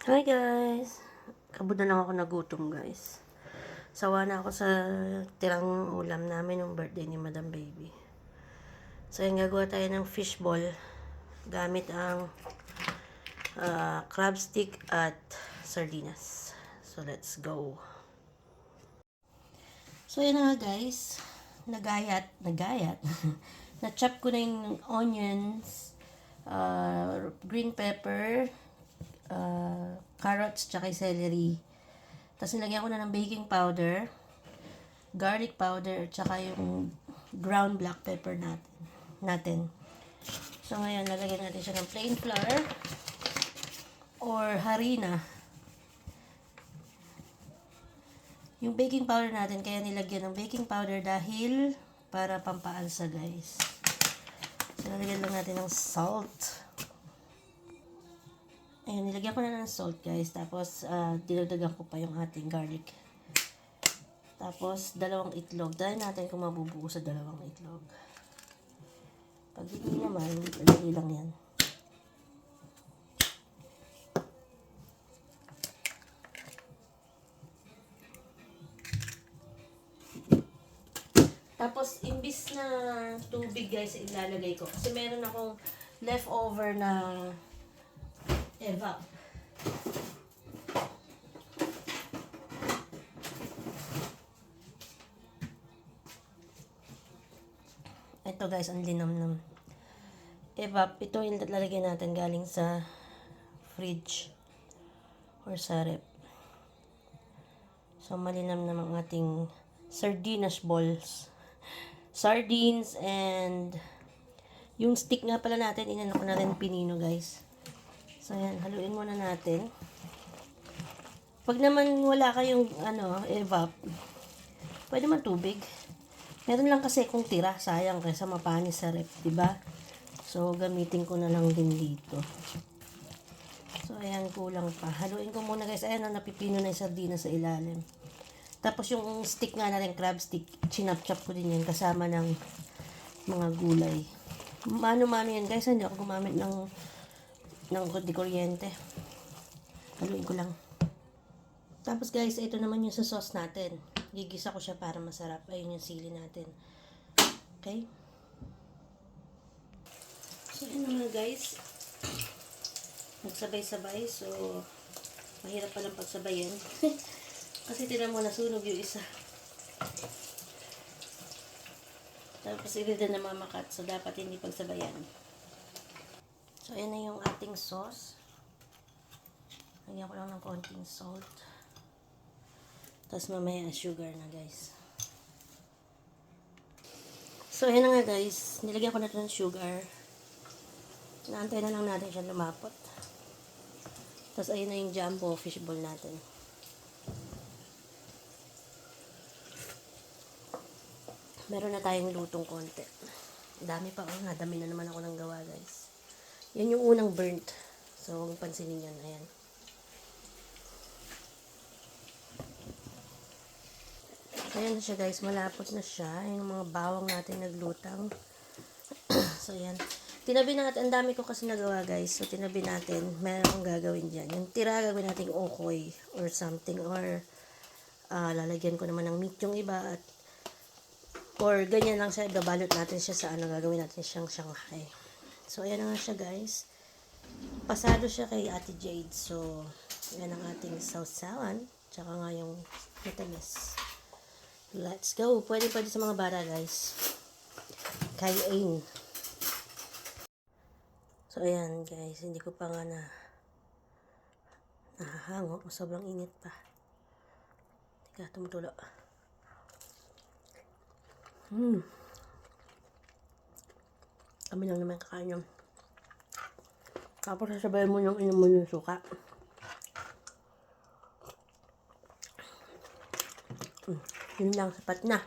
Hi guys! Kabod na lang ako nagutom guys. Sawa na ako sa tirang ulam namin ng birthday ni Madam Baby. So yung gagawa tayo ng fishball gamit ang crab stick at sardinas. So let's go! So yun na nga guys. Nagayat. Na-chop ko na yung onions, green pepper, carrots, tsaka celery. Tapos nilagyan ko na ng baking powder, garlic powder, tsaka yung ground black pepper natin. So ngayon, lalagyan natin siya ng plain flour or harina. Yung baking powder natin, kaya nilagyan ng baking powder dahil para pampaalsa guys. So nilagyan lang natin ng salt. Ayan, nilagyan ko na ng salt guys. Tapos, dinagdagan ko pa yung ating garlic. Tapos, 2 itlog. Dahil natin kung mabubuo sa 2 itlog. Pag hindi naman, dali lang yan. Tapos, imbis na tubig guys, ilalagay ko. Kasi meron akong leftover na evap. Ito guys, ang linamnam. Evap, ito yung lalagyan natin galing sa fridge or sa rep. So, malinamnam ang ating sardinas balls. Sardines and yung stick nga pala natin, inano ko na rin pinino guys. So, ayan, haluin muna natin. Pag naman wala kayong, evap, pwede man tubig. Meron lang kasi kung tira, sayang kaysa mapanis sa rep, diba? So, gamitin ko na lang din dito. So, ayan, kulang pa. Haluin ko muna guys. Ayan, napipino na yung sardinas sa ilalim. Tapos, yung stick nga na rin, crab stick, chinap-chop ko din yan kasama ng mga gulay. Mano-mano yan guys, hindi ako gumamit ng kuryente. Haluin ko lang. Tapos guys, ito naman yung sa sauce natin. Gigisa ko siya para masarap. Ayun yung sili natin. Okay? So, yun naman guys. Nagsabay-sabay. So, mahirap palang pagsabayan. Kasi tinan mo, nasunog yung isa. Tapos, ito din na mamakat. So, dapat hindi pagsabayan. So, ayan na yung ating sauce. Lagyan ko lang ng konting salt. Tapos mamaya sugar na guys. So, ayan na nga guys. Nilagyan ko na ito ng sugar. Naantay na lang natin siya lumapot. Tapos, ayan na yung jumbo fishball natin. Meron na tayong lutong konti. Dami pa. Oh, nadami na naman ako ng gawa guys. Yan yung unang burnt. So, huwag pansinin yan. Ayan. Ayan na siya guys. Malapot na siya. Ayan yung mga bawang natin naglutang. So, ayan. Tinabi natin. Ang dami ko kasi nagawa guys. So, tinabi natin. Meron akong gagawin dyan. Yung tira, gagawin natin okoy or something. Or, lalagyan ko naman ng meat yung iba. At, or, ganyan lang siya. Babalot natin siya sa gagawin natin siyang Shanghai. So, ayan na nga siya guys. Pasado siya kay Ate Jade. So, ayan ang ating sausawan. Tsaka nga yung vitamis. Let's go. Pwede sa mga bata guys. Kain. So, ayan guys. Hindi ko pa nga nahahango. Sobrang init pa. Teka, tumutulo. Kami lang naman kakain yun. Tapos sasabayan mo yung inom mo yung suka. Yun lang, sapat na.